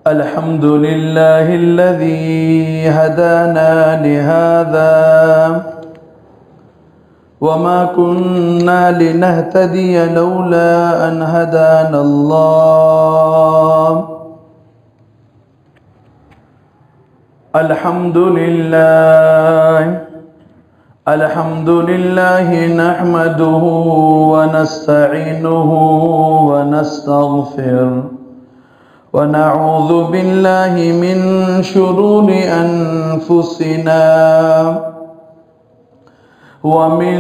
الحمد لله الذي هدانا لهذا وما كنا لنهتدي لولا أن هدانا الله الحمد لله نحمده ونستعينه ونستغفره ونعوذ بالله من شرور أنفسنا ومن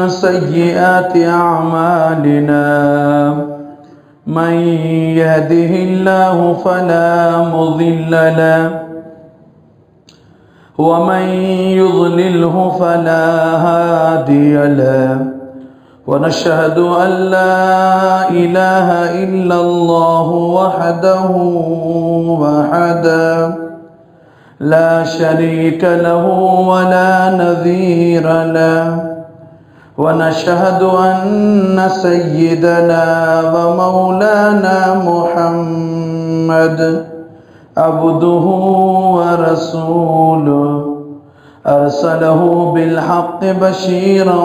سيئات أعمالنا من يهده الله فلا مضل له ومن يضلله فلا هادي له ونشهد أن لا إله إلا الله وحده لا شريك له ولا نظير له ونشهد أن سيدنا ومولانا محمد عبده ورسوله أرسله بالحق بشيرا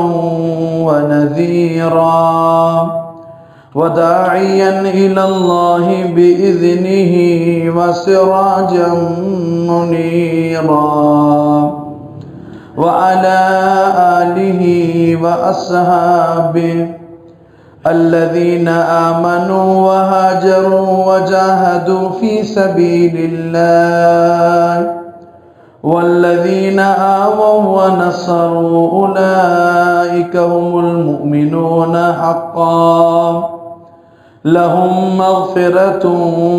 ونذيرا وداعيا إلى الله بإذنه وسراجا منيرا وعلى آله وأصحابه الذين آمنوا وهاجروا وجاهدوا في سبيل الله والذين آووا ونصروا أولئك هم المؤمنون حقا لهم مغفرة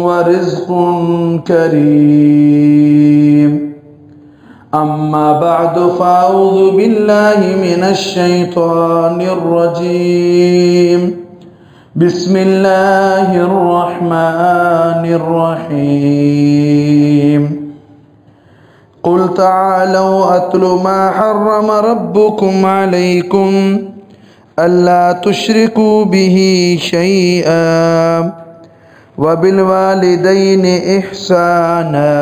ورزق كريم أما بعد فأعوذ بالله من الشيطان الرجيم بسم الله الرحمن الرحيم قل تعالوا أتل ما حرم ربكم عليكم ألا تشركوا به شيئا وبالوالدين إحسانا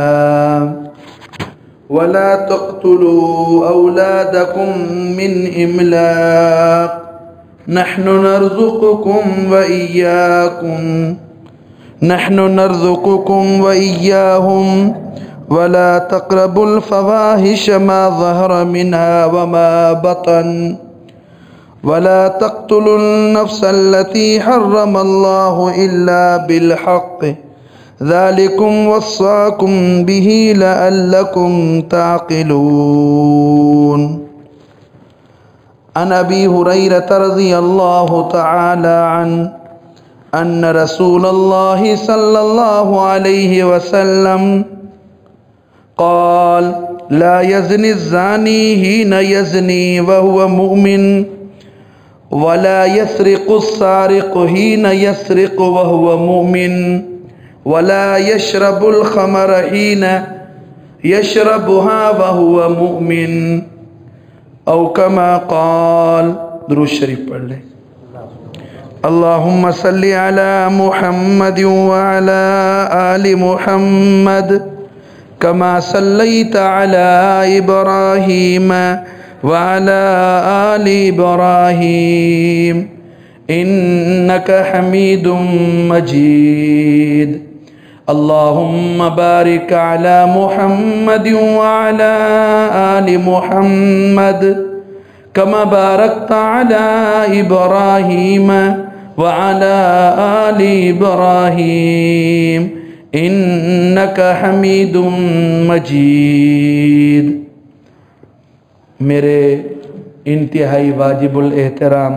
ولا تقتلوا أولادكم من إملاق نحن نرزقكم وإياهم ولا تقربوا الفواحش ما ظهر منها وما بطن ولا تقتلوا النفس التي حرم الله إلا بالحق ذلكم وصاكم به لعلكم تعقلون عن أبي هريرة رضي الله تعالى عنه أن رسول الله صلى الله عليه وسلم قال لا يزني الزاني حين يزني وهو مؤمن ولا يسرق السارق حين يسرق وهو مؤمن ولا يشرب الخمر حين يشربها وهو مؤمن او كما قال. درود شریف پڑھ لیں. اللهم صل على محمد وعلى آل محمد كما صليت على إبراهيم وعلى آل إبراهيم إنك حميد مجيد. اللهم بارك على محمد وعلى آل محمد كما باركت على إبراهيم وعلى آل إبراهيم إنك حميد مجيد. میرے انتہائی واجب الاحترام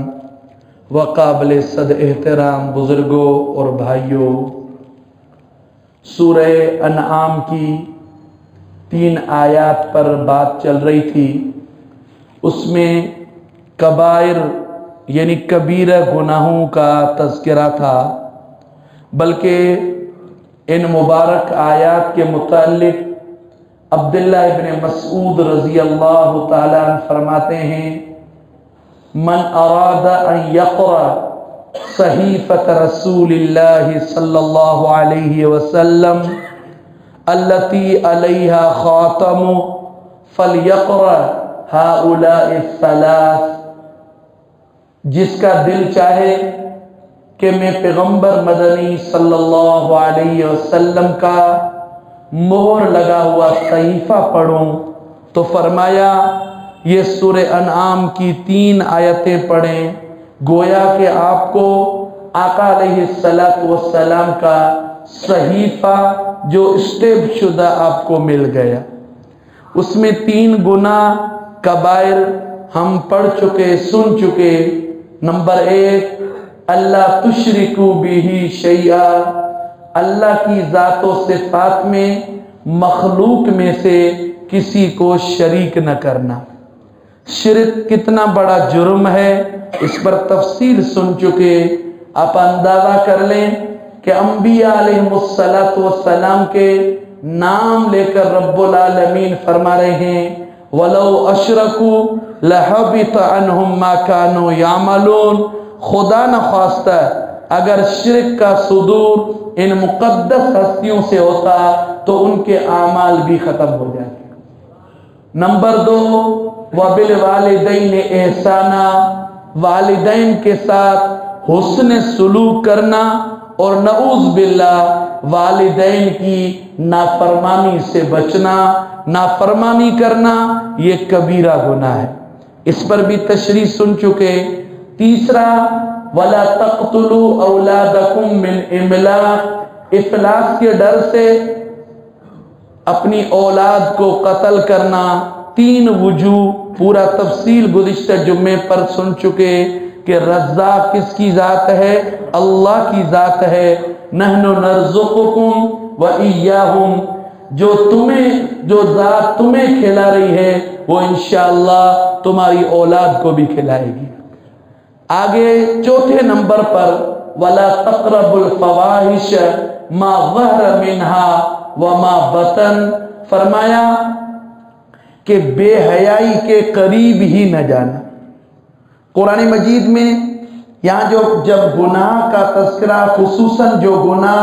وقابل صد احترام بزرگوں اور بھائیوں، سورہ انعام کی 3 آیات پر بات چل رہی تھی. اس میں کبائر یعنی کبیرہ گناہوں کا تذکرہ تھا، بلکہ ان مبارک آیات کے متعلق عبداللہ ابن مسعود رضی اللہ تعالیٰ عنہ فرماتے ہیں من اراد ان یقرأ صحیفۃ رسول اللہ صلی اللہ علیہ وسلم التي علیہا خاتم فلیقرأ ہؤلاء الثلاث، جس کا دل چاہے کہ میں پیغمبر مدنی صلی اللہ علیہ وسلم کا مہر لگا ہوا صحیفہ پڑھوں، تو فرمایا یہ سورہ انعام کی 3 آیتیں پڑھیں، گویا کہ آپ کو آقا علیہ السلام کا صحیفہ جو اسٹیمپ شدہ آپ کو مل گیا۔ اس میں 3 گناہ کبائر ہم پڑھ چکے، سن چکے۔ نمبر 1، اللہ تشرکو بہ شیئا، اللہ کی ذات و صفات میں مخلوق میں سے کسی کو شریک نہ کرنا۔ شرک کتنا بڑا جرم ہے اس پر تفصیل سن چکے۔ آپ اندازہ کر لیں کہ انبیاء علیہ السلام کے نام لے کر رب العالمین فرما رہے ہیں وَلَوْ أَشْرَكُوا لَحَبِطَ عَنْهُمْ مَا كَانُوا يَعْمَلُونَ، خدا نہ خواستہ اگر شرک کا صدور ان مقدس ہستیوں سے ہوتا تو ان کے اعمال بھی ختم ہو جاتے۔ نمبر 2، وَبِالْوَالِدَيْنِ احسانا، والدین کے ساتھ حسن سلوک کرنا، اور نعوذ باللہ والدین کی نافرمانی سے بچنا، نافرمانی کرنا یہ کبیرہ گناہ ہے، اس پر بھی تشریح سن چکے۔ تیسرا، وَلَا تَقْتُلُوا أَوْلَادَكُمْ مِنْ إِمْلَاقٍ، افلاس کے ڈر سے اپنی اولاد کو قتل کرنا۔ 3 وجوہ پورا تفصیل گزشتہ جمعے پر سن چکے کہ رزاق کس کی ذات ہے؟ اللہ کی ذات ہے۔ نحن نرزقکم وإیاہم، جو ذات تمہیں کھلا رہی ہے وہ انشاءاللہ تمہاری اولاد کو بھی کھلائے گی۔ آگے 4تھے نمبر پر وَلَا تَقْرَبُوا الْفَوَاحِشَ مَا ظَهَرَ مِنْهَا وَمَا بَطَنَ، فرمایا کہ بے حیائی کے قریب ہی نہ جانا۔ قرآن مجید میں یہاں جب گناہ کا تذکرہ، خصوصاً جو گناہ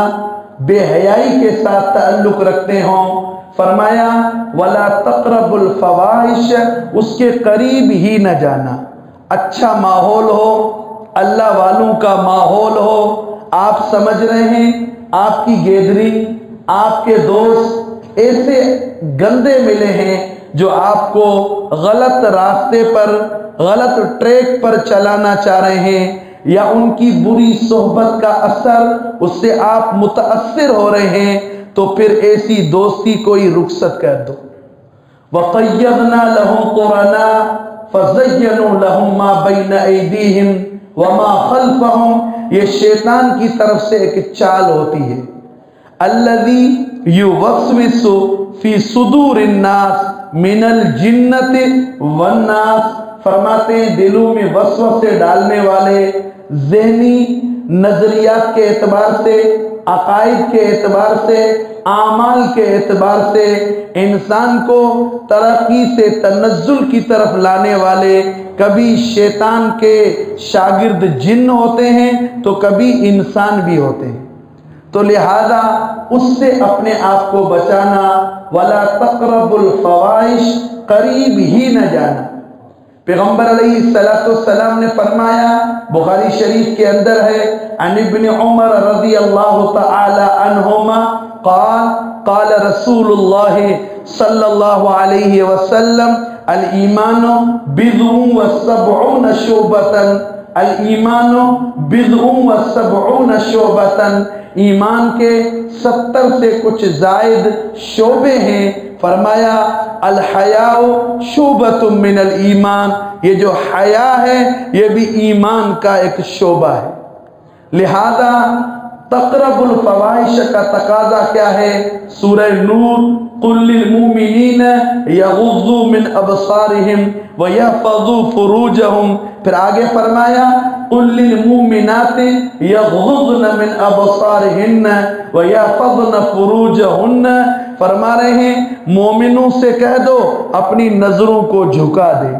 بے حیائی کے ساتھ تعلق رکھتے ہوں، فرمایا وَلَا تَقْرَبُوا الْفَوَاحِشَ، اس کے قریب ہی نہ جانا۔ اچھا ماحول ہو، اللہ والوں کا ماحول ہو، آپ سمجھ رہے ہیں آپ کی گیدری، آپ کے دوست ایسے گندے ملے ہیں جو آپ کو غلط راستے پر، غلط ٹریک پر چلانا چاہ رہے ہیں، یا ان کی بری صحبت کا اثر اس سے آپ متاثر ہو رہے ہیں، تو پھر ایسی دوستی کوئی رخصت کر دو۔ وَقَيَّضْنَا لَهُمْ قُرَنَاءَ فَزَيَّنُوا لَهُمْ مَا بَيْنَ أَيْدِيهِمْ وَمَا خَلْفَهُمْ، یہ شیطان کی طرف سے ایک چال ہوتی ہے۔ الَّذِي يُوَسْوِسُ فِي صُدُورِ النَّاسِ مِنَ الْجِنَّةِ وَالنَّاسِ، فرماتے ہیں دلوں میں وسوسے ڈالنے والے، ذہنی نظریات کے اعتبار سے، عقائد کے اعتبار سے، اعمال کے اعتبار سے انسان کو ترقی سے تنزل کی طرف لانے والے کبھی شیطان کے شاگرد جن ہوتے ہیں تو کبھی انسان بھی ہوتے ہیں، تو لہذا اس سے اپنے آپ کو بچانا۔ وَلَا تَقْرَبُوا الْفَوَاحِشَ، قریب ہی نہ جانا۔ پیغمبر علیہ السلام نے فرمایا، بخاری شریف کے اندر ہے، عن ابن عمر رضی اللہ تعالی عنہما قال قال رسول اللہ صلی اللہ علیہ وسلم الایمان بضع وسبعون شعبۃ، الایمان بضع وسبعون شعبۃ، ایمان کے 70 سے کچھ زائد شعبے ہیں۔ فرمایا الحیاء شعبۃ من الایمان، یہ جو حیا ہے یہ بھی ایمان کا ایک شعبہ ہے۔ لہذا تقرب الفواحش کا تقاضا کیا ہے؟ سورہ نور قل للمؤمنین یغضوا من ابصارہم ویحفظوا فروجہم، پھر آگے فرمایا قل للمؤمنات یغضضن من ابصارہن ویحفظن فروجہن، فرما رہے ہیں مومنوں سے کہہ دو اپنی نظروں کو جھکا دے،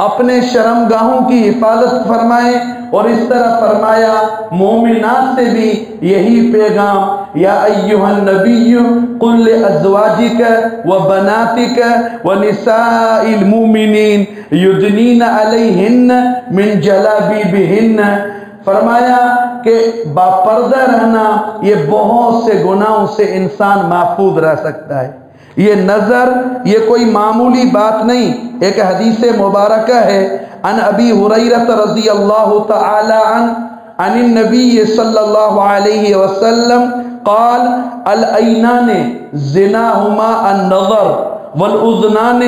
اپنے شرمگاہوں کی حفاظت فرمائیں، اور اس طرح فرمایا مومنات سے بھی یہی پیغام، یا ایھا النبی قل لازواجک وبناتک ونساء المؤمنین یدنین علیہن من جلابیبہن، فرمایا کہ باپردہ رہنا یہ بہت سے گناہوں سے انسان محفوظ رہ سکتا ہے۔ یہ نظر یہ کوئی معمولی بات نہیں، ایک حدیث مبارکہ ہے عن ابی ہریرہ رضی اللہ تعالی عنہ عن النبی صلی اللہ علیہ وسلم قال العینان زناہما النظر والاذنان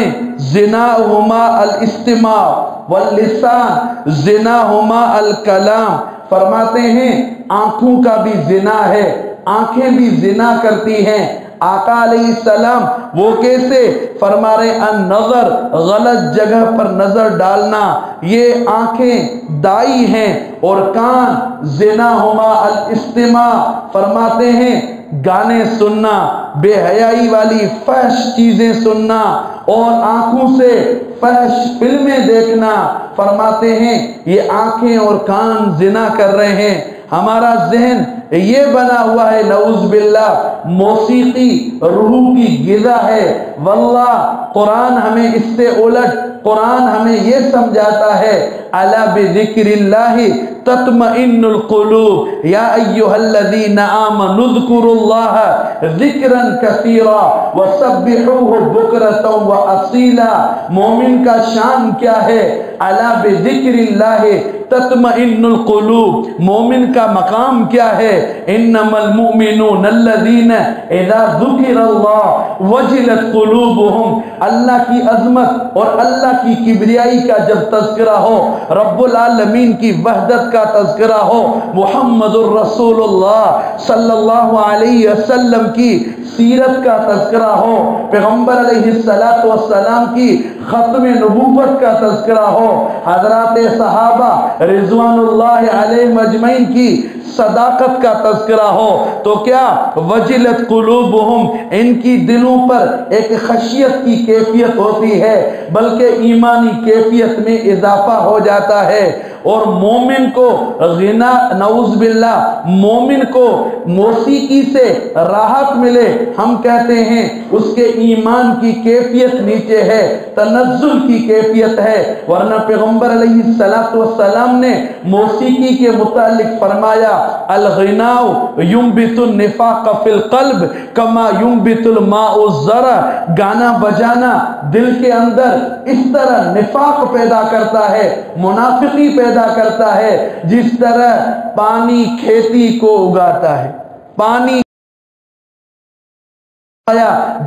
زناہما الاستماع واللسان زناہما الکلام، فرماتے ہیں آنکھوں کا بھی زنا ہے، آنکھیں بھی زنا کرتی ہیں۔ آقا علیہ السلام وہ کیسے؟ فرما رہے النظر، غلط جگہ پر نظر ڈالنا، یہ آنکھیں دائی ہیں، اور کان زناہما الاستماع، فرماتے ہیں گانے سننا، بے حیائی والی فحش چیزیں سننا، اور آنکھوں سے فحش فلمیں دیکھنا، فرماتے ہیں یہ آنکھیں اور کان زنا کر رہے ہیں۔ ہمارا ذہن یہ بنا ہوا ہے نعوذ باللہ، موسیقی روح کی غذا ہے۔ واللہ قرآن ہمیں اس سے الٹ، قرآن ہمیں یہ سمجھاتا ہے الا بذکر اللہ تطمئن القلوب یا ایھا الذین آمنوا اذکروا اللہ ذکرا کثیرا وسبحوہ بکرۃ واصیلا۔ مومن کا شان کیا ہے؟ الا بذکر اللہ تطمئن القلوب، مومن کا مقام کیا ہے؟ انما المؤمنون الذین اذا ذکر اللہ وجلت قلوبہم، اللہ کی عظمت اور اللہ کی کبریائی کا جب تذکرہ ہو، رب العالمین کی وحدت کا تذکرہ ہو، محمد الرسول اللہ صلی اللہ علیہ وسلم کی سیرت کا تذکرہ ہو، پیغمبر علیہ السلام کی ختم نبوت کا تذکرہ ہو، حضرات صحابہ رضوان اللہ علیہم اجمعین کی صداقت کا تذکرہ ہو، تو کیا وجلت قلوبہم، ان کی دلوں پر ایک خشیت کی کیفیت ہوتی ہے، بلکہ ایمانی کیفیت میں اضافہ ہو جاتا ہے۔ اور مومن کو غنا، نعوذ باللہ، مومن کو موسیقی سے راحت ملے، ہم کہتے ہیں اس کے ایمان کی کیفیت نیچے ہے، تنزل کی کیفیت ہے، ورنہ پیغمبر علیہ السلام نے موسیقی کے متعلق فرمایا الغناء ينبت النفاق فی القلب کما ينبت الماء الزرع، گانا بجانا دل کے اندر اس طرح نفاق پیدا کرتا ہے، منافقی پیدا کرتا ہے، جس طرح پانی کھیتی کو اگاتا ہے۔ پانی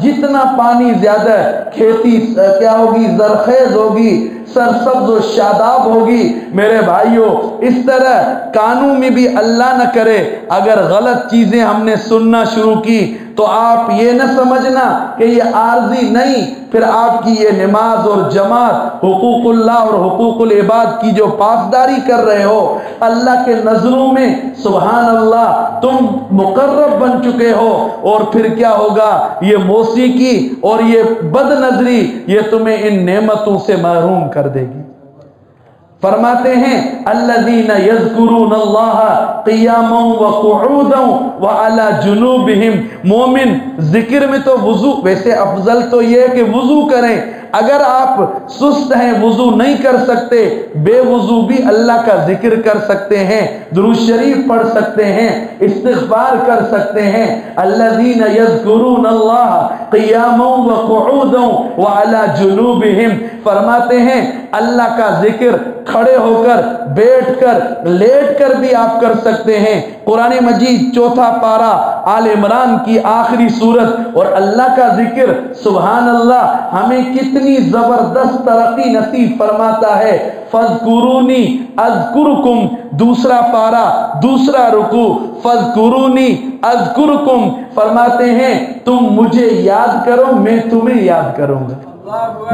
جتنا پانی زیادہ کھیتی کیا ہوگی؟ زرخیز ہوگی، سرسبز و شاداب ہوگی۔ میرے بھائیوں، اس طرح کانوں میں بھی اللہ نہ کرے اگر غلط چیزیں ہم نے سننا شروع کی تو آپ یہ نہ سمجھنا کہ یہ عارضی نہیں، پھر آپ کی یہ نماز اور جماعت، حقوق اللہ اور حقوق العباد کی جو پاسداری کر رہے ہو، اللہ کے نظروں میں سبحان اللہ تم مقرب بن چکے ہو، اور پھر کیا ہوگا؟ یہ موسیقی اور یہ بد نظری یہ تمہیں ان نعمتوں سے محروم کر دے گی۔ فرماتے ہیں الذین یذکرون اللہ قیاما وقعودا وعلی جنوبہم، مومن ذکر میں تو وضو، ویسے افضل تو یہ ہے کہ وضو کریں، اگر آپ سست ہیں وضو نہیں کر سکتے، بے وضو بھی اللہ کا ذکر کر سکتے ہیں، درود شریف پڑھ سکتے ہیں، استغفار کر سکتے ہیں۔ الذین یذکرون اللہ قیاما وقعودا وعلی جنوبہم، فرماتے ہیں اللہ کا ذکر کھڑے ہو کر، بیٹھ کر، لیٹ کر بھی آپ کر سکتے ہیں۔ قرآن مجید چوتھا پارہ آل عمران کی آخری سورت، اور اللہ کا ذکر سبحان اللہ ہمیں کتنی زبردست ترقی نصیب فرماتا ہے۔ فاذکرونی اذکرکم، دوسرا پارہ دوسرا رکوع، فاذکرونی اذکرکم، فرماتے ہیں تم مجھے یاد کرو میں تمہیں یاد کروں گا،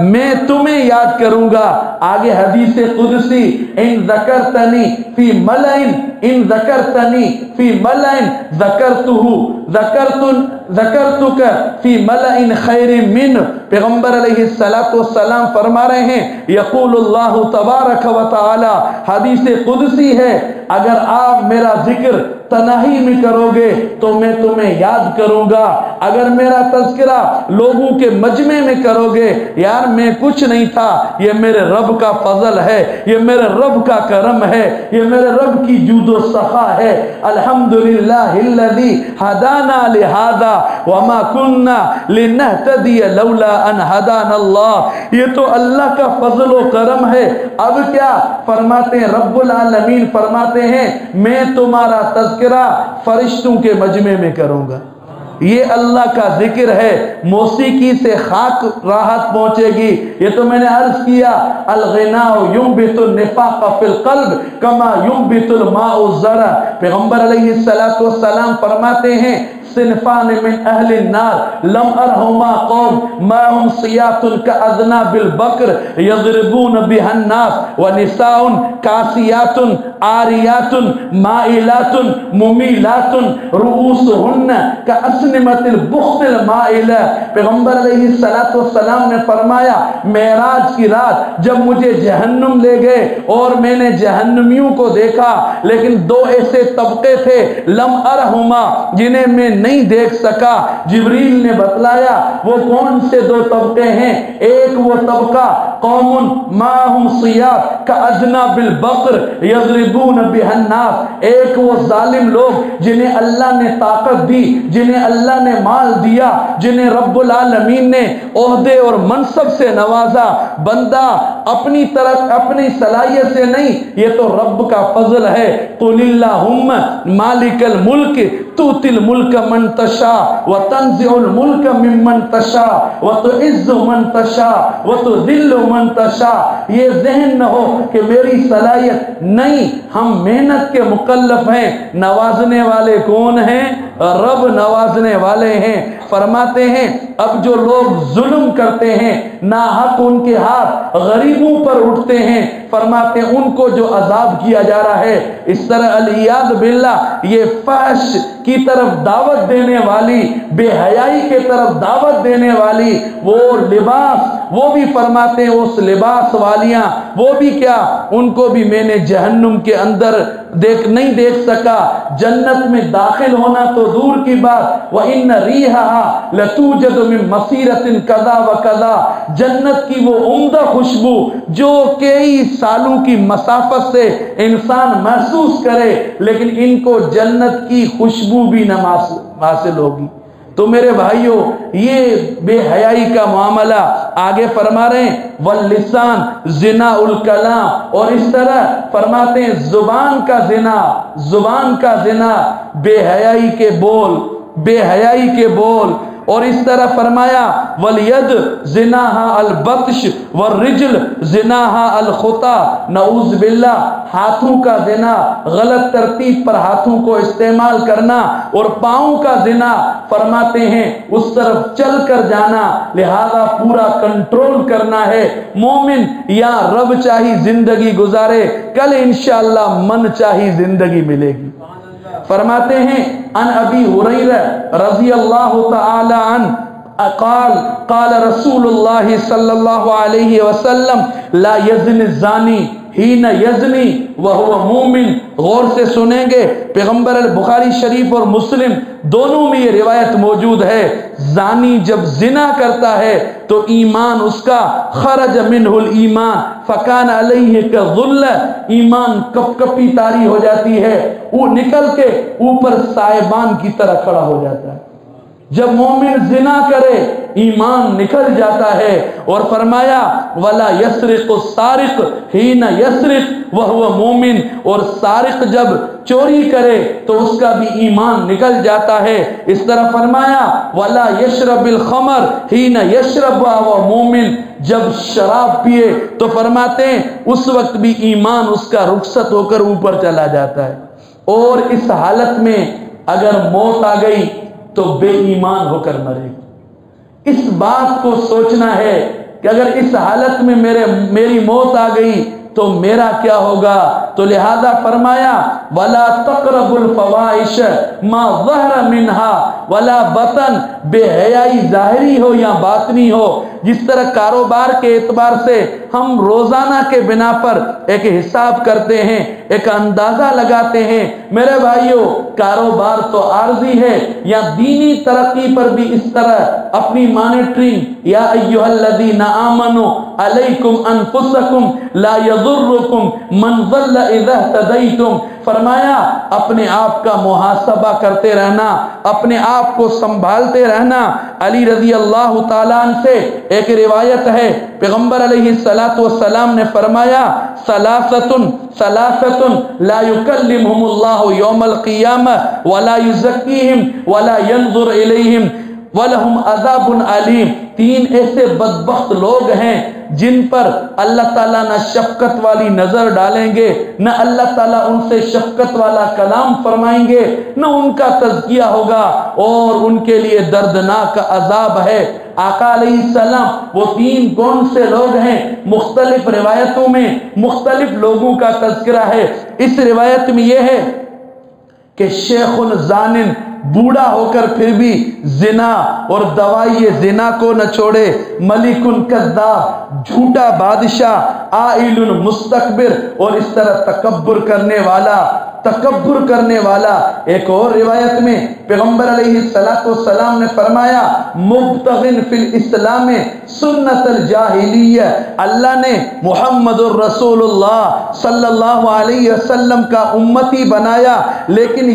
میں تمہیں یاد کروں گا۔ آگے حدیث قدسی ان ذکرتنی فی ملئن، ان ذکرتنی فی ملئن ذکرتہ، ذکرتک فی ملئ خیر من، پیغمبر علیہ السلام فرما رہے ہیں یقول اللہ تبارک و تعالی، حدیث قدسی ہے، اگر آپ میرا ذکر تنہائی میں کرو گے تو میں تمہیں یاد کروں گا، اگر میرا تذکرہ لوگوں کے مجمع میں کرو گے، یار میں کچھ نہیں تھا، یہ میرے رب کا فضل ہے، یہ میرے رب کا کرم ہے، یہ میرے رب کی جود و سخا ہے، الحمدللہ الذی ہدانا لہذا وما کننا لنہتدی لولا ان ہدانا اللہ، یہ تو اللہ کا فضل و کرم ہے۔ اب کیا فرماتے ہیں رب العالمین، فرماتے ہیں میں تمہارا تذکرہ فرشتوں کے مجمع میں کروں گا۔ یہ اللہ کا ذکر ہے، موسیقی سے خاک راحت پہنچے گی۔ یہ تو میں نے عرض کیا الغناء ينبت النفاق فی القلب کما ينبت الماء الزرع، پیغمبر علیہ السلام فرماتے ہیں صنفان من اہل النار لم ارہما قوم معهم سیات کاذناب البقر یضربون بها الناس ونساء کاسیات عاریات مائلات ممیلات رؤوسهن کاسنمۃ البخت المائلہ، پیغمبر علیہ السلام نے فرمایا معراج کی رات جب مجھے جہنم لے گئے اور میں نے جہنمیوں کو دیکھا، لیکن دو ایسے طبقے تھے لم ارہما جنہیں میں نہیں دیکھ سکا، جبریل نے بتلایا وہ کون سے دو طبقے ہیں، ایک وہ طبقہ قوم معهم سیاط کاذناب البقر یضربون بها الناس، ایک وہ ظالم لوگ جنہیں اللہ نے طاقت دی، جنہیں اللہ نے مال دیا، جنہیں رب العالمین نے عہدے اور منصب سے نوازا، بندہ اپنی طرف اپنی صلاحیت سے نہیں، یہ تو رب کا فضل ہے۔ قل اللہم مالک الملک تؤتی الملک من تشاء وتنزع الملک ممن تشاء وتعز من تشاء وتذل من تشاء، یہ ذہن نہ ہو کہ میری صلاحیت نہیں، ہم محنت کے مکلف ہیں، نوازنے والے کون ہیں؟ رب نوازنے والے ہیں۔ فرماتے ہیں اب جو لوگ ظلم کرتے ہیں، ناحق ان کے ہاتھ غریبوں پر اٹھتے ہیں، فرماتے ہیں ان کو جو عذاب کیا جا رہا ہے، اس طرح الیاذ باللہ یہ فحش کی طرف دعوت دینے والی، بے حیائی کے طرف دعوت دینے والی وہ لباس، وہ بھی فرماتے ہیں اس لباس والیاں، وہ بھی کیا، ان کو بھی میں نے جہنم کے اندر نہیں دیکھ سکا، جنت میں داخل ہونا تو دور کی بات، وَإِنَّ رِيحَهَا لَتُوجَدُ مِن مَّصِيرَةٍ كَذَا وَكَذَا، جنت کی وہ عمدہ خوشبو جو کئی سالوں کی مسافت سے انسان محسوس کرے، لیکن ان کو جنت کی خوشبو بھی نہ حاصل ہوگی۔ تو میرے بھائیوں یہ بے حیائی کا معاملہ آگے فرما رہے ہیں واللسان زنا الکلام، اور اس طرح فرماتے ہیں زبان کا زنا، زبان کا زنا، بے حیائی کے بول، بے حیائی کے بول، اور اس طرح فرمایا والید زناہا البطش والرجل زناہا الخطا، نعوذ باللہ ہاتھوں کا زنا، غلط ترتیب پر ہاتھوں کو استعمال کرنا، اور پاؤں کا زنا فرماتے ہیں اس طرف چل کر جانا، لہذا پورا کنٹرول کرنا ہے۔ مومن یا رب چاہی زندگی گزارے، کل انشاءاللہ من چاہی زندگی ملے گی۔ فرماتے ہیں ان ابی ہریرہ رضی اللہ تعالی عنہ قال رسول اللہ صلی اللہ علیہ وسلم لا یزنی الزانی حین یزنی وہو مومن، غور سے سنیں گے، پیغمبر بخاری شریف اور مسلم دونوں میں یہ روایت موجود ہے، زانی جب زنا کرتا ہے تو ایمان اس کا خرج منہ الایمان فکان علیہ کالظل، ایمان کپ کپی طاری ہو جاتی ہے، وہ نکل کے اوپر سائبان کی طرح کھڑا ہو جاتا ہے۔ جب مومن زنا کرے ایمان نکل جاتا ہے، اور فرمایا ولا یسرق السارق حین یسرق وہو مومن، اور سارق جب چوری کرے تو اس کا بھی ایمان نکل جاتا ہے۔ اس طرح فرمایا ولا یشرب الخمر حین یشرب وہو مومن، جب شراب پیے تو فرماتے ہیں اس وقت بھی ایمان اس کا رخصت ہو کر اوپر چلا جاتا ہے۔ اور اس حالت میں اگر موت آ گئی تو بے ایمان ہو کر مرے گی۔ اس بات کو سوچنا ہے کہ اگر اس حالت میں میری موت آ گئی تو میرا کیا ہوگا؟ تو لہذا فرمایا وَلَا تَقْرَبُ الْفَوَاحِشَ مَا ظَهَرَ مِنْهَا وَلَا بَطَن، بے حیائی ظاہری ہو یا باطنی ہو، جس طرح کاروبار کے اعتبار سے ہم روزانہ کے بنا پر ایک حساب کرتے ہیں، ایک اندازہ لگاتے ہیں، میرے بھائیوں کاروبار تو عارضی ہے، یا دینی ترقی پر بھی اس طرح اپنی مانیٹرنگ، یا ایھا الذین آمنوا علیکم انفسکم لا یضرکم من ضل اذا اہتدیتم، فرمایا اپنے آپ کا محاسبہ کرتے رہنا، اپنے آپ کو سنبھالتے رہنا۔ علی رضی اللہ تعالیٰ عنہ سے ایک روایت ہے، پیغمبر علیہ السلام نے فرمایا ثلاثۃ لا یکلمہم اللہ یوم القیامہ ولا یزکیہم ولا ینظر الیہم وَلَهُمْ عَذَابٌ عَلِيمٌ، تین ایسے بدبخت لوگ ہیں جن پر اللہ تعالیٰ نہ شفقت والی نظر ڈالیں گے، نہ اللہ تعالیٰ ان سے شفقت والا کلام فرمائیں گے، نہ ان کا تزکیہ ہوگا، اور ان کے لیے دردناک عذاب ہے۔ آقا علیہ السلام وہ تین کون سے لوگ ہیں؟ مختلف روایتوں میں مختلف لوگوں کا تذکرہ ہے۔ اس روایت میں یہ ہے کہ شیخ زانن، بوڑھا ہو کر پھر بھی زنا اور دوائی زنا کو نہ چھوڑے، ملک کذاب، جھوٹا بادشاہ، عائل مستکبر، اور اس طرح تکبر کرنے والا۔ ایک اور روایت میں پیغمبر علیہ السلام نے فرمایا مبتغن فی الاسلام سنت الجاہلیہ، اللہ نے محمد الرسول اللہ صلی اللہ علیہ وسلم کا امتی بنایا، لیکن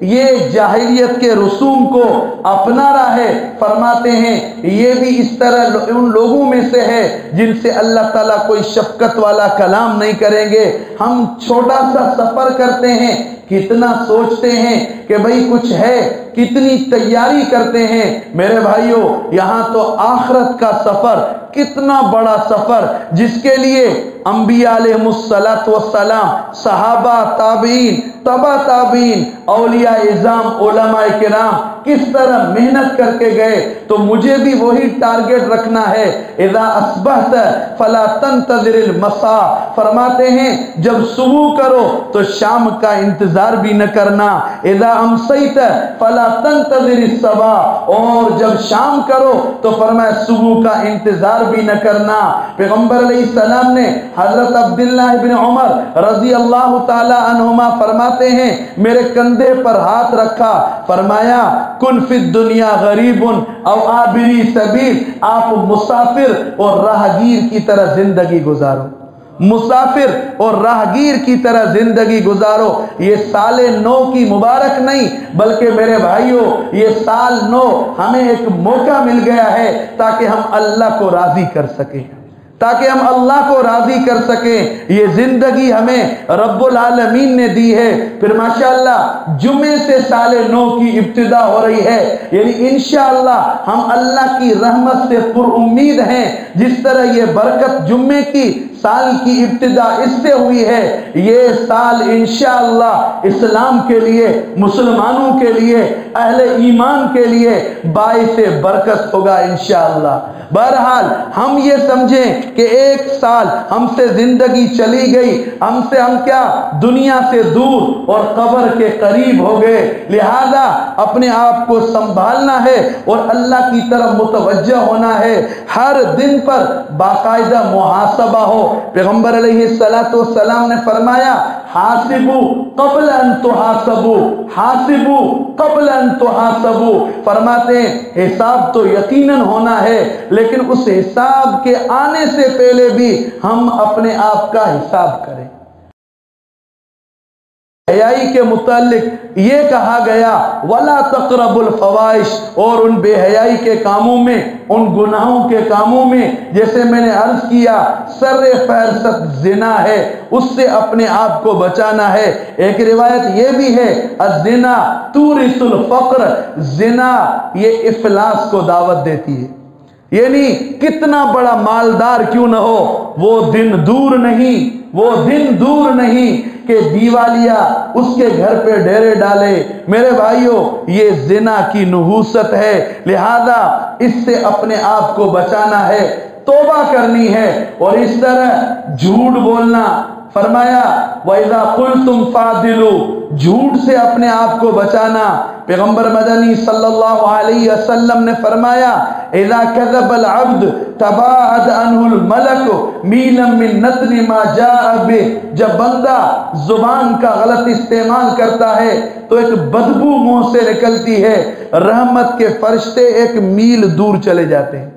یہ جاہلیت کے رسوم کو اپنا رہا ہے۔ فرماتے ہیں یہ بھی اس طرح ان لوگوں میں سے ہے جن سے اللہ تعالیٰ کوئی شفقت والا کلام نہیں کریں گے۔ ہم چھوٹا سا سفر کرتے ہیں، کتنا سوچتے ہیں کہ بھئی کچھ ہے، کتنی تیاری کرتے ہیں۔ میرے بھائیوں یہاں تو آخرت کا سفر، کتنا بڑا سفر، جس کے لیے انبیاء علیہ السلام، صحابہ، تابعین، تبع تابعین، اولیاء اعظام، علماء کرام کس طرح محنت کر کے گئے۔ تو مجھے بھی وہی ٹارگٹ رکھنا ہے۔ اذا اصبحت فلا تنتظر المساء، فرماتے ہیں جب صبح کرو تو شام کا انتظار بھی نہ کرنا۔ اذا امسیت فلا تنتظر الصباح، اور جب شام کرو تو فرمایا صبح کا انتظار بھی نہ کرنا۔ پیغمبر علیہ السلام نے حضرت عبداللہ بن عمر رضی اللہ تعالی عنہما فرماتے ہیں میرے کندھے پر ہاتھ رکھا، فرمایا کن فی الدنیا غریب او عابری سبیل، آپ مسافر اور راہگیر کی طرح زندگی گزارو، مسافر اور راہگیر کی طرح زندگی گزارو۔ یہ سال نو کی مبارک نہیں، بلکہ میرے بھائیوں یہ سال نو ہمیں ایک موقع مل گیا ہے تاکہ ہم اللہ کو راضی کر سکیں، تاکہ ہم اللہ کو راضی کر سکیں۔ یہ زندگی ہمیں رب العالمین نے دی ہے۔ پھر ماشاءاللہ جمعے سے سال نو کی ابتدا ہو رہی ہے، یعنی انشاءاللہ ہم اللہ کی رحمت سے پر امید ہیں۔ جس طرح یہ برکت جمعے کی سال کی ابتدا اس سے ہوئی ہے، یہ سال انشاءاللہ اسلام کے لیے، مسلمانوں کے لیے، اہل ایمان کے لیے باعث برکت ہوگا انشاءاللہ۔ بہرحال ہم یہ سمجھیں کہ ایک سال ہم سے زندگی چلی گئی، ہم کیا دنیا سے دور اور قبر کے قریب ہو گئے، لہذا اپنے آپ کو سنبھالنا ہے اور اللہ کی طرف متوجہ ہونا ہے۔ ہر دن پر باقاعدہ محاسبہ ہو۔ پیغمبر علیہ السلام نے فرمایا حاسبو قبل ان تحاسبو، حاسبو قبل ان تحاسبو، فرماتے ہیں حساب تو یقیناً ہونا ہے، لیکن اس حساب کے آنے سے پہلے بھی ہم اپنے آپ کا حساب کریں۔ حیائی کے متعلق یہ کہا گیا وَلَا تَقْرَبُوا الْفَوَاحِشَ، اور ان بے حیائی کے کاموں میں، ان گناہوں کے کاموں میں جیسے میں نے عرض کیا سر فہرست زنا ہے، اس سے اپنے آپ کو بچانا ہے۔ ایک روایت یہ بھی ہے الزنا تورث الفقر، زنا یہ افلاس کو دعوت دیتی ہے، یعنی کتنا بڑا مالدار کیوں نہ ہو وہ دن دور نہیں کہ دیوالیہ اس کے گھر پہ ڈیرے ڈالے۔ میرے بھائیوں یہ زنا کی نحوست ہے، لہذا اس سے اپنے آپ کو بچانا ہے۔ توبہ کرنی ہے. اور اس طرح جھوٹ بولنا، فرمایا وَإِذَا قُلْتُمْ فَعْدِلُوا، جھوٹ سے اپنے آپ کو بچانا. پیغمبر مدنی صلی اللہ علیہ وسلم نے فرمایا اذا كذب العبد تباعد عنه الملك میلا من نتن ما جاء به، جب بندہ زبان کا غلط استعمال کرتا ہے تو ایک بدبو منہ سے نکلتی ہے، رحمت کے فرشتے ایک میل دور چلے جاتے ہیں،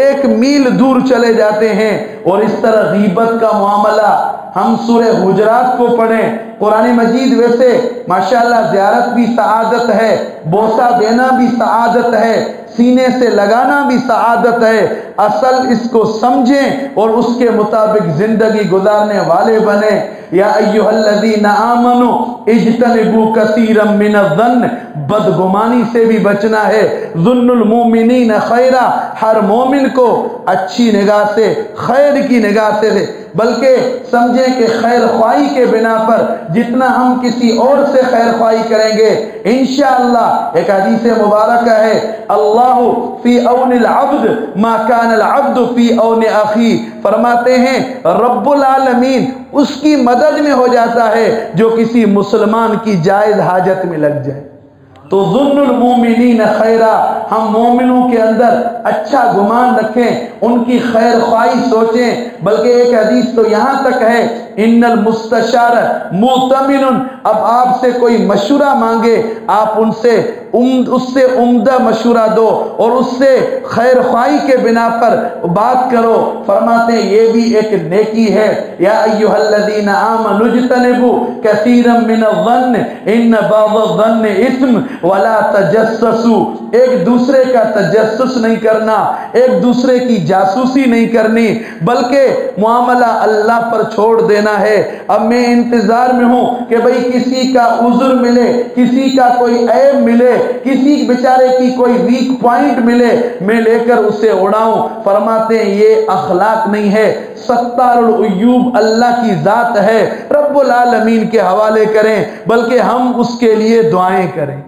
ایک میل دور چلے جاتے ہیں. اور اس طرح غیبت کا معاملہ ہم سورہ حجرات کو پڑھیں. قرآن مجید ویسے ماشاءاللہ زیارت بھی سعادت ہے، بوسہ دینا بھی سعادت ہے، سینے سے لگانا بھی سعادت ہے. اصل اس کو سمجھیں اور اس کے مطابق زندگی گزارنے والے بنیں. یا ایھا الذین آمنوا اجتنبوا کثیرا من الظن، بدگمانی سے بھی بچنا ہے. ظن المؤمنین خیرا، ہر مومن کو اچھی نگاہ سے، خیر کی نگاہ سے، بلکہ سمجھیں کہ خیر خواہی کے بنا پر جتنا ہم کسی اور سے خیر خواہی کریں گے انشاءاللہ. ایک حدیث مبارکہ ہے اللہ فی اون العبد ما کان العبد فی اون اخی، فرماتے ہیں رب العالمین اس کی مدد میں ہو جاتا ہے جو کسی مسلمان کی جائز حاجت میں لگ جائے. تو ظن المومنین خیرا، ہم مومنوں کے اندر اچھا گمان رکھیں، ان کی خیر خواہی سوچیں. بلکہ ایک حدیث تو یہاں تک ہے ان المستشار مؤتمن، اب آپ سے کوئی مشورہ مانگے آپ اس سے عمدہ مشورہ دو اور اس سے خیر خواہی کے بنا پر بات کرو. فرماتے ہیں یہ بھی ایک نیکی ہے. یا ایھا الذین آمنوا اجتنبوا کثیرا من الظن ان بعض الظن اثم ولا تجسسوا، ایک دوسرے کا تجسس نہیں کرنا، ایک دوسرے کی جاسوسی نہیں کرنی، بلکہ معاملہ اللہ پر چھوڑ دینا ہے. اب میں انتظار میں ہوں کہ بھئی کسی کا عذر ملے، کسی کا کوئی عیب ملے، کسی بیچارے کی کوئی ویک پوائنٹ ملے، میں لے کر اسے اڑاؤں. فرماتے ہیں یہ اخلاق نہیں ہے. ستار العیوب اللہ کی ذات ہے، رب العالمین کے حوالے کریں، بلکہ ہم اس کے لیے دعائیں کریں،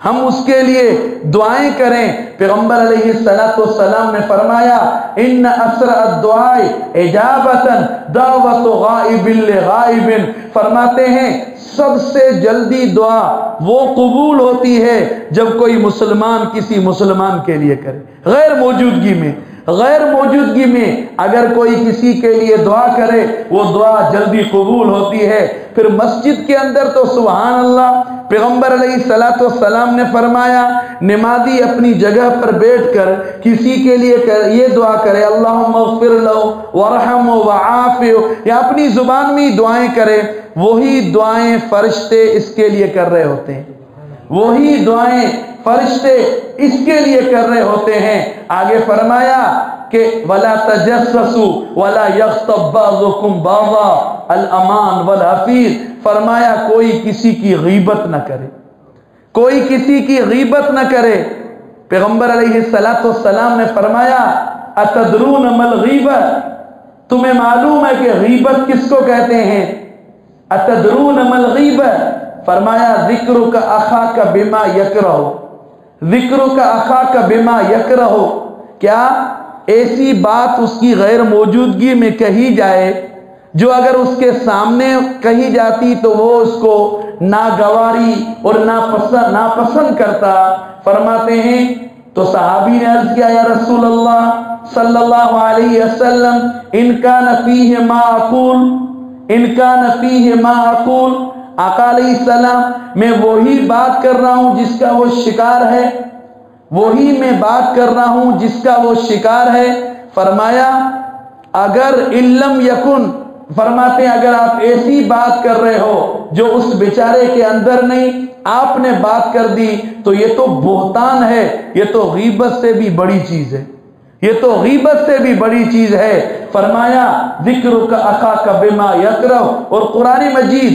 ہم اس کے لیے دعائیں کریں. پیغمبر علیہ السلام نے فرمایا ان اسرع الدعاء اجابۃ دعوت غائب لغائب، فرماتے ہیں سب سے جلدی دعا وہ قبول ہوتی ہے جب کوئی مسلمان کسی مسلمان کے لیے کرے. غیر موجودگی میں اگر کوئی کسی کے لیے دعا کرے وہ دعا جلدی قبول ہوتی ہے. پھر مسجد کے اندر تو سبحان اللہ، پیغمبر علیہ السلام نے فرمایا نمازی اپنی جگہ پر بیٹھ کر کسی کے لیے یہ دعا کرے اللہم اغفر لہ ورحمہ وعافہ، یا اپنی زبان میں دعائیں کرے، وہی دعائیں فرشتے اس کے لیے کر رہے ہوتے ہیں، وہی دعائیں فرشتے اس کے لیے کر رہے ہوتے ہیں. آگے فرمایا کہ وَلَا تَجَسَّسُوا وَلَا يَغْتَبْ بَعْضُكُمْ بَعْضًا الْأَمَانُ وَالْحَفِيظ، فرمایا کوئی کسی کی غیبت نہ کرے، کوئی کسی کی غیبت نہ کرے. پیغمبر علیہ السلام نے فرمایا أَتَدْرُونَ مَا الْغِیبَةُ، تمہیں معلوم ہے کہ غیبت کس کو کہتے ہیں؟ أَتَدْرُونَ مَا الْغِیبَةُ، فرمایا ذکرک اخاک بما یکرہ، ذکرک اخاک بما یکرہ، کیا ایسی بات اس کی غیر موجودگی میں کہی جائے جو اگر اس کے سامنے کہی جاتی تو وہ اس کو ناگواری اور ناپسند کرتا. فرماتے ہیں تو صحابی نے عرض کیا یا رسول اللہ صلی اللہ علیہ وسلم ان کان فیہ ما اقول، ان کان فیہ ما اقول، آقا علیہ السلام میں وہی بات کر رہا ہوں جس کا وہ شکار ہے، وہی میں بات کر رہا ہوں جس کا وہ شکار ہے. فرمایا اگر علم یکن، فرماتے ہیں اگر آپ ایسی بات کر رہے ہو جو اس بیچارے کے اندر نہیں، آپ نے بات کر دی تو یہ تو بہتان ہے، یہ تو غیبت سے بھی بڑی چیز ہے، یہ تو غیبت سے بھی بڑی چیز ہے. فرمایا ذکرک اخاک بما یکرہ. اور قرآن مجید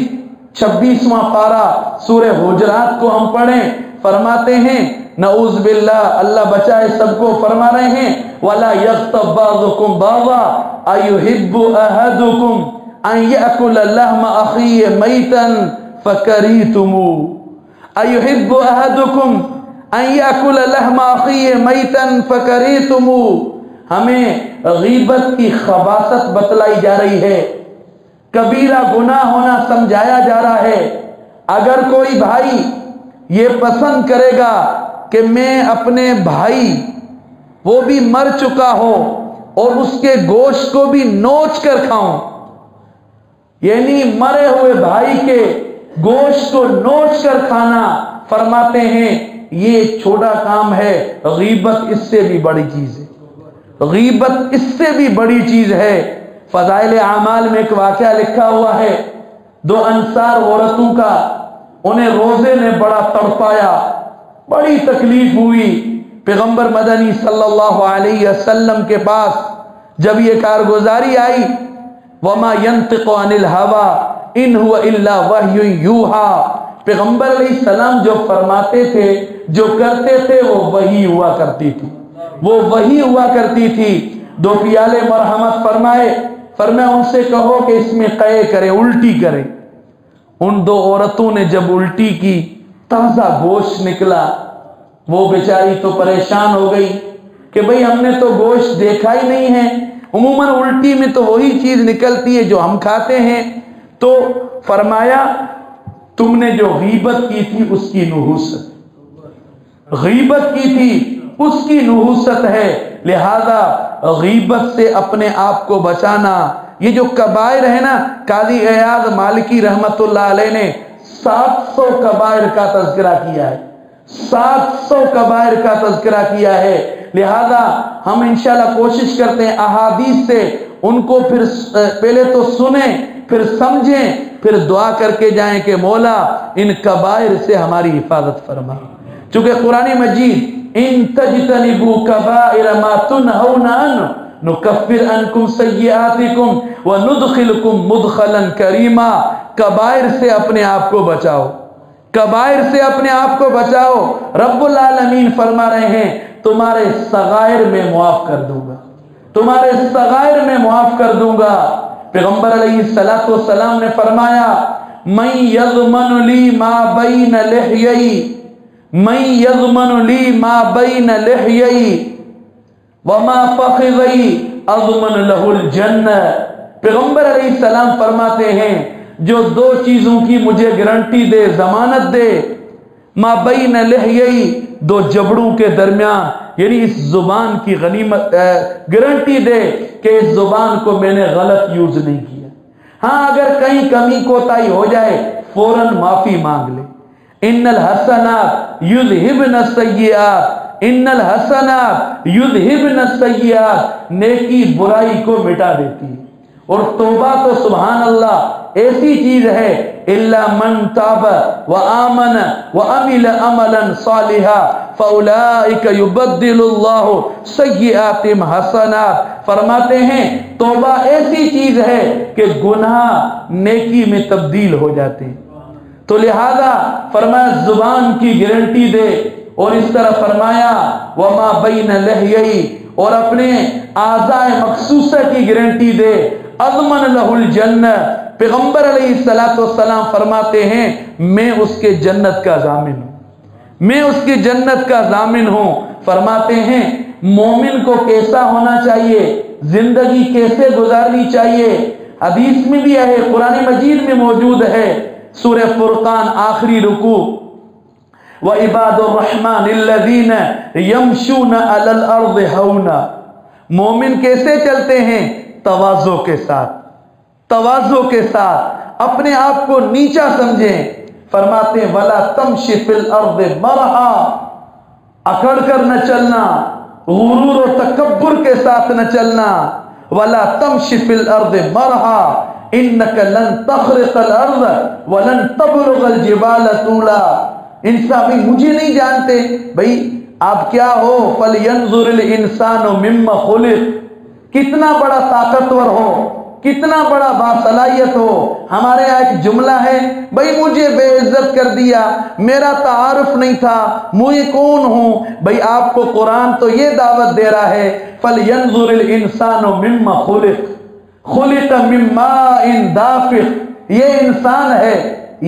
26واں پارہ سورہ حجرات کو ہم پڑھیں، فرماتے ہیں نعوذ باللہ، اللہ بچائے سب کو، فرما رہے ہیں وَلَا يَغْتَبْ بَعْضُكُمْ بَعْضًا أَيُحِبُّ أَحَدُكُمْ أَن يَأْكُلَ لَحْمَ أَخِيهِ مَيْتًا فَكَرِهْتُمُوهُ أَيُحِبُّ أَحَدُكُمْ أَن يَأْكُلَ لَحْمَ أَخِيهِ مَيْتًا فَكَرِهْتُمُوهُ. ہمیں غیبت کی خباثت بتلائی جا رہی ہے، کبیرہ گناہ ہونا سمجھایا جا رہا ہے۔ اگر کوئی بھائی یہ پسند کرے گا کہ میں اپنے بھائی وہ بھی مر چکا ہو اور اس کے گوشت کو بھی نوچ کر کھاؤں، یعنی مرے ہوئے بھائی کے گوشت کو نوچ کر کھانا، فرماتے ہیں یہ چھوٹا کام ہے، غیبت اس سے بھی بڑی چیز ہے، غیبت اس سے بھی بڑی چیز ہے۔ فضائل اعمال میں ایک واقعہ لکھا ہوا ہے، 2 انصار عورتوں کا، انہیں روزے نے بڑا تڑپایا، بڑی تکلیف ہوئی۔ پیغمبر مدنی صلی اللہ علیہ وسلم کے پاس جب یہ کارگزاری آئی، وما ينطق عن الهوى ان هو الا وحی یوحى، پیغمبر علیہ السلام جو فرماتے تھے، جو کرتے تھے، وہ وحی ہوا کرتی تھی، وہ وحی ہوا کرتی تھی۔ 2 پیالے مرحمت فرمائے ان سے کہو کہ اس میں قے کرے، الٹی کرے۔ ان 2 عورتوں نے جب الٹی کی، تازہ گوشت نکلا، وہ بیچاری تو پریشان ہو گئی کہ بھئی ہم نے تو گوشت دیکھا ہی نہیں ہے، عموماً الٹی میں تو وہی چیز نکلتی ہے جو ہم کھاتے ہیں۔ تو فرمایا تم نے جو غیبت کی تھی اس کی نحوست، غیبت کی تھی اس کی نحوست ہے، لہذا غیبت سے اپنے آپ کو بچانا۔ یہ جو کبائر ہے نا، قاضی عیاض مالکی رحمت اللہ علیہ نے 700 کبائر کا تذکرہ کیا ہے، 700 کبائر کا تذکرہ کیا ہے۔ لہذا ہم انشاءاللہ کوشش کرتے ہیں احادیث سے ان کو پھر پہلے تو سنیں، پھر سمجھیں، پھر دعا کر کے جائیں کہ مولا ان کبائر سے ہماری حفاظت فرما۔ چونکہ قرآن مجید ان تجتنبوا کبائر ما تنہون عنہ نکفر عنکم سیئاتکم وندخلکم مدخلا کریما، کبائر سے اپنے آپ کو بچاؤ، کبائر سے اپنے آپ کو بچاؤ۔ رب العالمین فرما رہے ہیں تمہارے صغائر میں معاف کر دوں گا، تمہارے صغائر میں معاف کر دوں گا۔ پیغمبر علیہ السلام نے فرمایا من یضمن لی ما بین لحیئی، من یضمن لی ما بین لحیئی وما فخذئی اضمن لہ الجنہ۔ پیغمبر علیہ السلام فرماتے ہیں جو 2 چیزوں کی مجھے گارنٹی دے، ضمانت دے، ما بین لحیئی، 2 جبڑوں کے درمیان، یعنی اس زبان کی غنیمت گارنٹی دے کہ اس زبان کو میں نے غلط یوز نہیں کیا۔ ہاں اگر کہیں کمی کوتاہی ہو جائے فوراً معافی مانگ لے۔ ان الحسنات یذہبن السیئات، ان الحسنات یذہبن السیئات، نیکی برائی کو مٹا دیتی ہے۔ اور توبہ تو سبحان اللہ ایسی چیز ہے، الا من تاب وآمن وعمل عملا صالحا فاولئک یبدل اللہ سیئاتہم حسنات۔ فرماتے ہیں توبہ ایسی چیز ہے کہ گناہ نیکی میں تبدیل ہو جاتے ہیں۔ تو لہذا فرمایا زبان کی گارنٹی دے، اور اس طرح فرمایا وما بین لحیئی، اور اپنے اعضاء مخصوصہ کی گارنٹی دے، اضمن لہ الجنہ۔ پیغمبر علیہ السلام فرماتے ہیں میں اس کے جنت کا ضامن ہوں، میں اس کی جنت کا ضامن ہوں۔ فرماتے ہیں مومن کو کیسا ہونا چاہیے، زندگی کیسے گزارنی چاہیے، حدیث میں بھی ہے، قرآن مجید میں موجود ہے، سورہ فرقان آخری رکوع، وعباد الرحمن الذین یمشون علی الارض ہونا۔ مومن کیسے چلتے ہیں؟ تواضع کے ساتھ، تواضع کے ساتھ، اپنے آپ کو نیچا سمجھیں۔ فرماتے ہیں ولا تمشی فی الارض مرحا، اکڑ کر نہ چلنا، غرور و تکبر کے ساتھ نہ چلنا۔ ولا تمشی فی الارض مرحا انک لن تخرق الارض ولن تبلغ الجبال طولا۔ انسان بھائی مجھے نہیں جانتے، بھائی آپ کیا ہو؟ فلینظر الانسان مما خلق، کتنا بڑا طاقتور ہو، کتنا بڑا باصلاحیت ہو۔ ہمارے یہاں ایک جملہ ہے، بھائی مجھے بے عزت کر دیا، میرا تعارف نہیں تھا، میں کون ہوں؟ بھائی آپ کو قرآن تو یہ دعوت دے رہا ہے فَلْيَنْظُرِ الْإِنسَانُ مِمَّا خُلِقَ خُلِقَ مِن مَّاءٍ دَافِقٍ۔ یہ انسان ہے،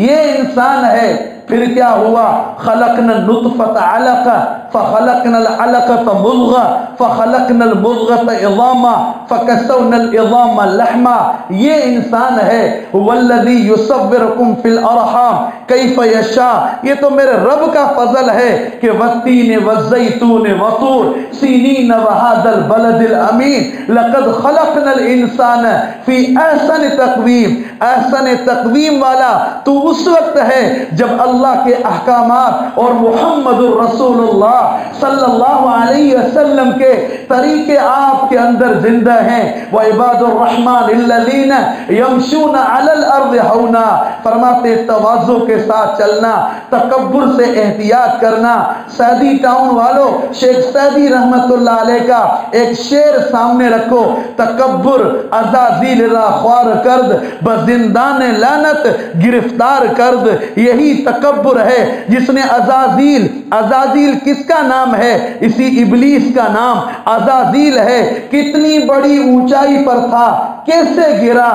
یہ انسان ہے۔ پھر کیا ہوا؟ خلقنا النطفة علقة فخلقنا العلقة مضغة فخلقنا المضغة عظاما فكسونا العظام لحما. یہ انسان ہے والذی یصورکم فی الارحام کیف یشاء. یہ تو میرے رب کا فضل ہے کہ والتین والزیتون وطور سینین وہذا البلد الامین لقد خلقنا الانسان فی احسن تقویم. احسن تقویم والا تو اس وقت ہے جب اللہ کے احکامات اور محمد الرسول اللہ صلی اللہ علیہ وسلم کے طریقے آپ کے اندر زندہ ہیں. وعباد الرحمن الذین یمشون علی الارض ہونا. فرماتے تواضع کے ساتھ چلنا, تکبر سے احتیاط کرنا. سعدی ٹاؤن والوں, شیخ سعدی رحمت اللہ علیہ کا ایک شعر سامنے رکھو. تکبر عزازیل را خوار کرد بزندان لعنت گرفتار کرد. یہی تکبر ہے جس نے عزازیل, عزازیل کس کا نام ہے؟ اسی ابلیس کا نام عزازیل ہے. کتنی بڑی اونچائی پر تھا, کیسے گرا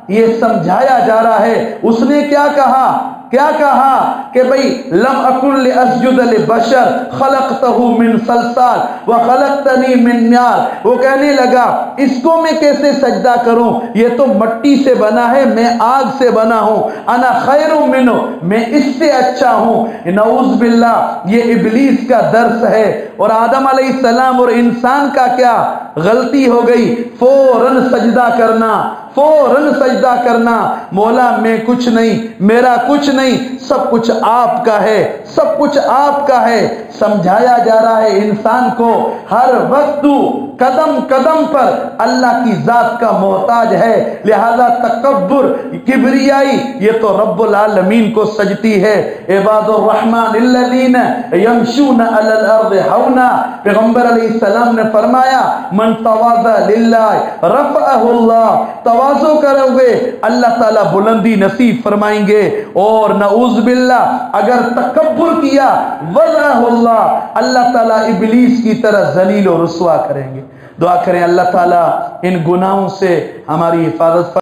یہ سمجھایا جا رہا ہے. اس نے کیا کہا؟ کیا کہا کہ بھئی لم اکن لاسجد لبشر خلقتہ من صلصال وخلقتنی من نار. وہ کہنے لگا اس کو میں کیسے سجدہ کروں, یہ تو مٹی سے بنا ہے, میں آگ سے بنا ہوں. انا خیر منہ, میں اس سے اچھا ہوں. نعوذ باللہ, یہ ابلیس کا درس ہے. اور آدم علیہ السلام اور انسان کا کیا غلطی ہو گئی؟ فوراً سجدہ کرنا, فوراً سجدہ کرنا. مولا میں کچھ نہیں, میرا کچھ نہیں, سب کچھ آپ کا ہے, سب کچھ آپ کا ہے. سمجھایا جا رہا ہے انسان کو ہر وقت تو قدم قدم پر اللہ کی ذات کا محتاج ہے. لہذا تکبر, کبریائی, یہ تو رب العالمین کو سجتی ہے. عباد الرحمن الذین یمشون علی الارض ہونا. پیغمبر علیہ السلام نے فرمایا من تواضع للہ رفعہ اللہ. تواضع کرو گے اللہ تعالیٰ بلندی نصیب فرمائیں گے. اور نعوذ باللہ اگر تکبر کیا وضعہ اللہ, اللہ تعالیٰ ابلیس کی طرح ذلیل و رسوا کریں گے. دعا کریں اللہ تعالیٰ ان گناہوں سے ہماری حفاظت